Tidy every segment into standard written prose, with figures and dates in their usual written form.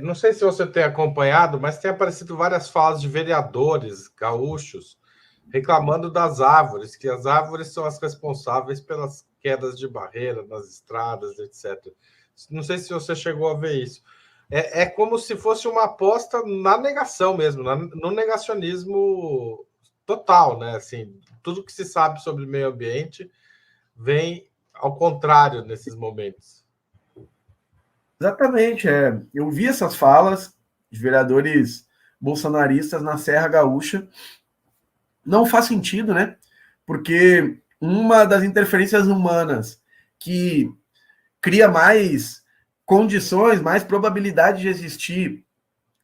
Não sei se você tem acompanhado, mas tem aparecido várias falas de vereadores gaúchos reclamando das árvores, que as árvores são as responsáveis pelas quedas de barreira nas estradas, etc. Não sei se você chegou a ver isso. É como se fosse uma aposta na negação mesmo, no negacionismo total, né? Assim, tudo que se sabe sobre meio ambiente vem ao contrário nesses momentos. Exatamente, eu vi essas falas de vereadores bolsonaristas na Serra Gaúcha. Não faz sentido, né? Porque uma das interferências humanas que cria mais condições, mais probabilidade de existir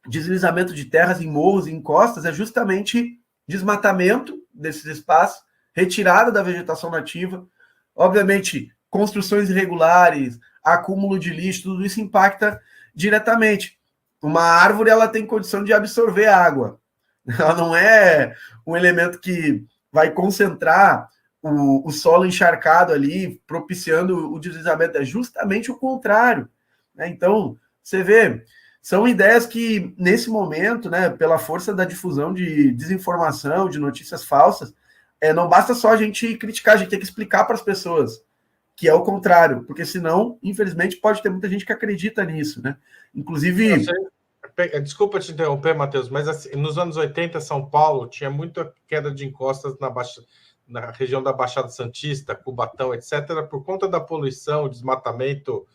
deslizamento de terras em morros e encostas é justamente desmatamento desses espaços, retirada da vegetação nativa, obviamente construções irregulares, acúmulo de lixo, tudo isso impacta diretamente. Uma árvore ela tem condição de absorver água, ela não é um elemento que vai concentrar o solo encharcado ali, propiciando o deslizamento, é justamente o contrário. Né? Então, você vê, são ideias que, nesse momento, né, pela força da difusão de desinformação, de notícias falsas, não basta só a gente criticar, a gente tem que explicar para as pessoas que é o contrário, porque senão, infelizmente, pode ter muita gente que acredita nisso, né? Inclusive. Desculpa te interromper, Matheus, mas assim, nos anos 80, São Paulo tinha muita queda de encostas na região da Baixada Santista, Cubatão, etc., por conta da poluição, desmatamento,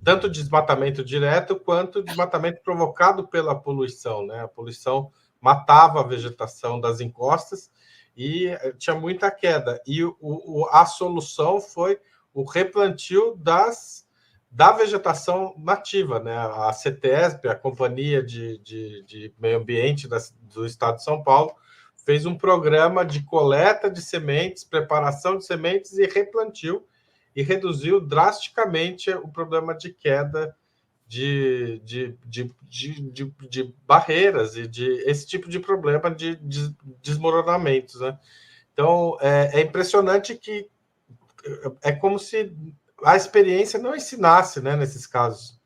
tanto desmatamento direto quanto desmatamento provocado pela poluição, né? A poluição matava a vegetação das encostas e tinha muita queda. E a solução foi o replantio da vegetação nativa, né? A CETESB, a Companhia de Meio Ambiente do Estado de São Paulo, fez um programa de coleta de sementes, preparação de sementes e replantio, e reduziu drasticamente o problema de queda de barreiras e de esse tipo de problema de desmoronamentos, né? Então, é impressionante que é como se a experiência não ensinasse, né, nesses casos.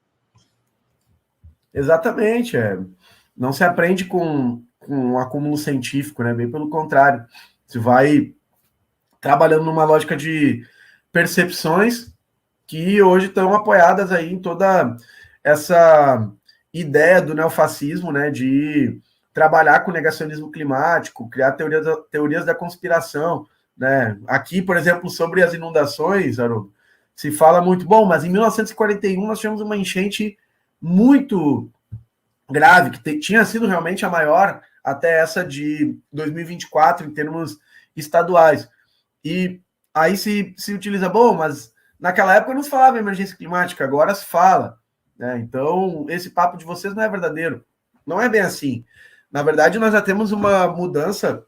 Exatamente, não se aprende com um acúmulo científico, né? Bem pelo contrário, se vai trabalhando numa lógica de percepções que hoje estão apoiadas aí em toda essa ideia do neofascismo, né? De trabalhar com negacionismo climático, criar teorias da conspiração, né? Aqui, por exemplo, sobre as inundações, Haroldo, se fala muito, bom, mas em 1941 nós tivemos uma enchente muito grave, que tinha sido realmente a maior até essa de 2024 em termos estaduais. E aí se utiliza, bom, mas naquela época não se falava em emergência climática, agora se fala. Né? Então, esse papo de vocês não é verdadeiro. Não é bem assim. Na verdade, nós já temos uma mudança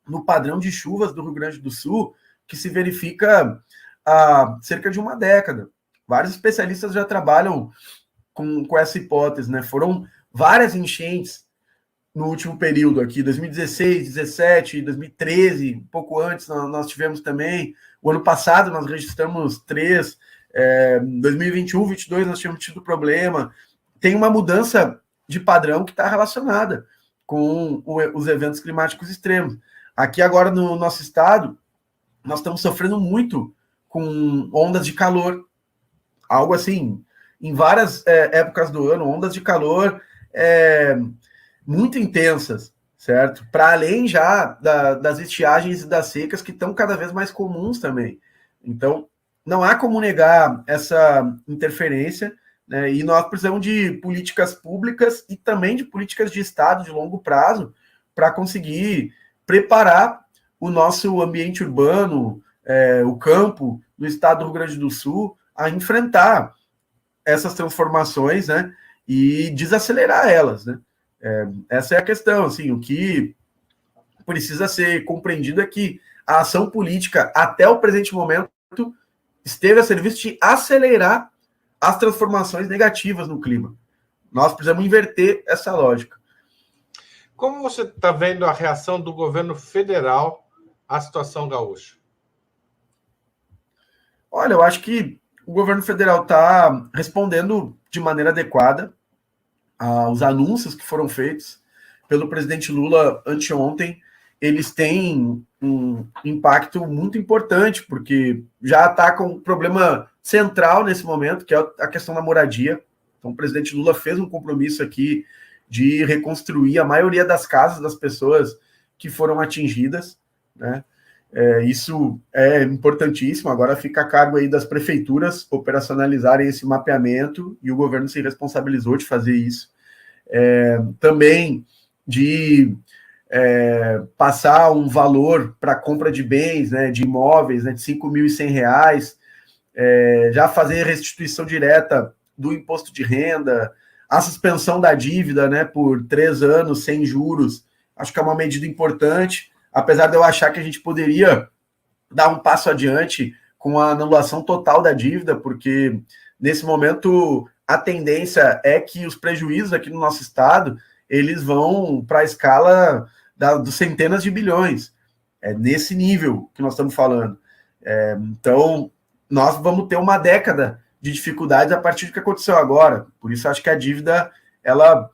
no padrão de chuvas do Rio Grande do Sul que se verifica há cerca de uma década. Vários especialistas já trabalham com essa hipótese, né? Foram várias enchentes no último período aqui, 2016, 17, 2013, um pouco antes nós tivemos também. O ano passado nós registramos 3, 2021, 2022 nós tínhamos tido problema. Tem uma mudança de padrão que está relacionada com os eventos climáticos extremos. Aqui agora no nosso estado, nós estamos sofrendo muito com ondas de calor, algo assim, em várias épocas do ano, ondas de calor muito intensas, certo? Para além já das estiagens e das secas que estão cada vez mais comuns também. Então, não há como negar essa interferência, né? E nós precisamos de políticas públicas e também de políticas de Estado de longo prazo para conseguir preparar o nosso ambiente urbano, o campo do estado do Rio Grande do Sul a enfrentar essas transformações, né? E desacelerar elas, né? Essa é a questão, assim, o que precisa ser compreendido é que a ação política, até o presente momento, esteve a serviço de acelerar as transformações negativas no clima. Nós precisamos inverter essa lógica. Como você está vendo a reação do governo federal à situação gaúcha? Olha, eu acho que o governo federal está respondendo de maneira adequada. os anúncios que foram feitos pelo presidente Lula anteontem, eles têm um impacto muito importante, porque já está com um problema central nesse momento, que é a questão da moradia. Então, o presidente Lula fez um compromisso aqui de reconstruir a maioria das casas das pessoas que foram atingidas, né? Isso é importantíssimo. Agora fica a cargo aí das prefeituras operacionalizarem esse mapeamento, e o governo se responsabilizou de fazer isso. Também de passar um valor para compra de bens, né, de imóveis, né, de R$ 5.100, já fazer restituição direta do imposto de renda, a suspensão da dívida, né, por 3 anos sem juros. Acho que é uma medida importante, apesar de eu achar que a gente poderia dar um passo adiante com a anulação total da dívida, porque nesse momento a tendência é que os prejuízos aqui no nosso estado, eles vão para a escala dos centenas de bilhões. É nesse nível que nós estamos falando. Então, nós vamos ter uma década de dificuldades a partir do que aconteceu agora. Por isso, acho que a dívida, ela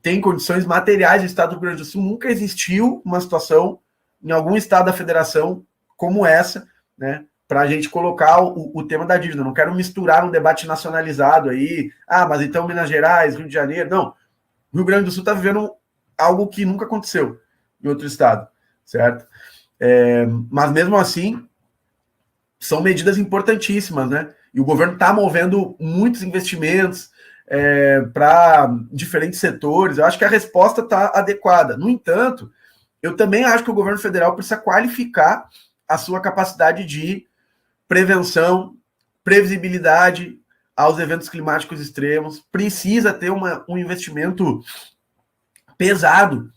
tem condições materiais. O estado do Rio Grande do Sul nunca existiu uma situação em algum estado da federação como essa, né, para a gente colocar o tema da dívida. Não quero misturar um debate nacionalizado aí, mas então Minas Gerais, Rio de Janeiro, não. O Rio Grande do Sul está vivendo algo que nunca aconteceu em outro estado, certo? Mas mesmo assim, são medidas importantíssimas, né? E o governo está movendo muitos investimentos para diferentes setores. Eu acho que a resposta está adequada. No entanto, eu também acho que o governo federal precisa qualificar a sua capacidade de prevenção, previsibilidade aos eventos climáticos extremos, precisa ter um investimento pesado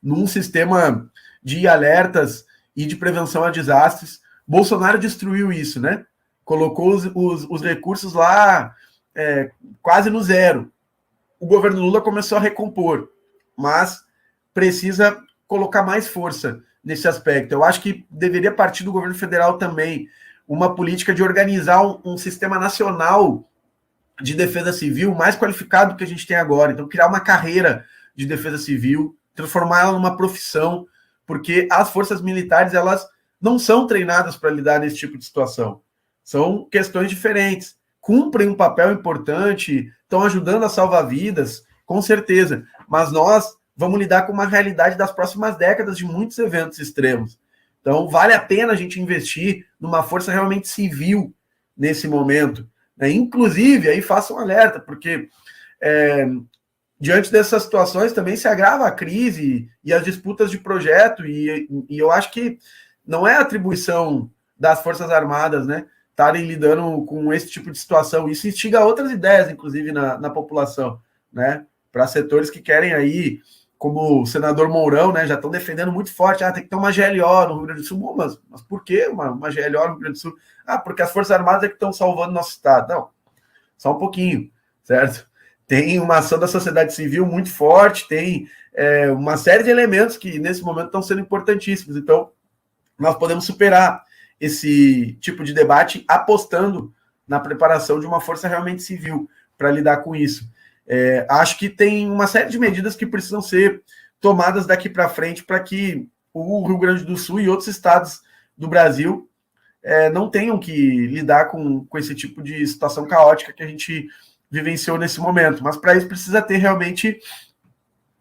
num sistema de alertas e de prevenção a desastres. Bolsonaro destruiu isso, né? Colocou os recursos lá quase no zero. O governo Lula começou a recompor, mas precisa colocar mais força nesse aspecto. Eu acho que deveria partir do governo federal também uma política de organizar um sistema nacional de defesa civil mais qualificado do que a gente tem agora. Então, criar uma carreira de defesa civil, transformá-la numa profissão, porque as forças militares, elas não são treinadas para lidar nesse tipo de situação. São questões diferentes. Cumprem um papel importante, estão ajudando a salvar vidas, com certeza. Mas nós vamos lidar com uma realidade das próximas décadas de muitos eventos extremos. Então, vale a pena a gente investir numa força realmente civil nesse momento. Inclusive, aí faça um alerta, porque diante dessas situações também se agrava a crise e as disputas de projeto, e eu acho que não é atribuição das Forças Armadas, né, estarem lidando com esse tipo de situação. Isso instiga outras ideias, inclusive, na população, né, para setores que querem aí, como o senador Mourão, né, já estão defendendo muito forte, tem que ter uma GLO no Rio Grande do Sul. Mas por que uma GLO no Rio Grande do Sul? Porque as Forças Armadas é que estão salvando nosso estado. Não, só um pouquinho, certo? Tem uma ação da sociedade civil muito forte, tem uma série de elementos que, nesse momento, estão sendo importantíssimos. Então, nós podemos superar esse tipo de debate apostando na preparação de uma força realmente civil para lidar com isso. Acho que tem uma série de medidas que precisam ser tomadas daqui para frente para que o Rio Grande do Sul e outros estados do Brasil não tenham que lidar com esse tipo de situação caótica que a gente vivenciou nesse momento. Mas para isso precisa ter realmente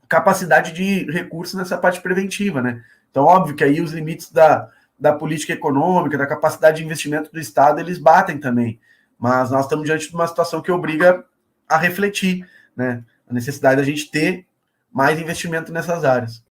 capacidade de recurso nessa parte preventiva, né? Então, óbvio que aí os limites da política econômica, da capacidade de investimento do Estado, eles batem também. Mas nós estamos diante de uma situação que obriga a refletir, né, a necessidade da gente ter mais investimento nessas áreas.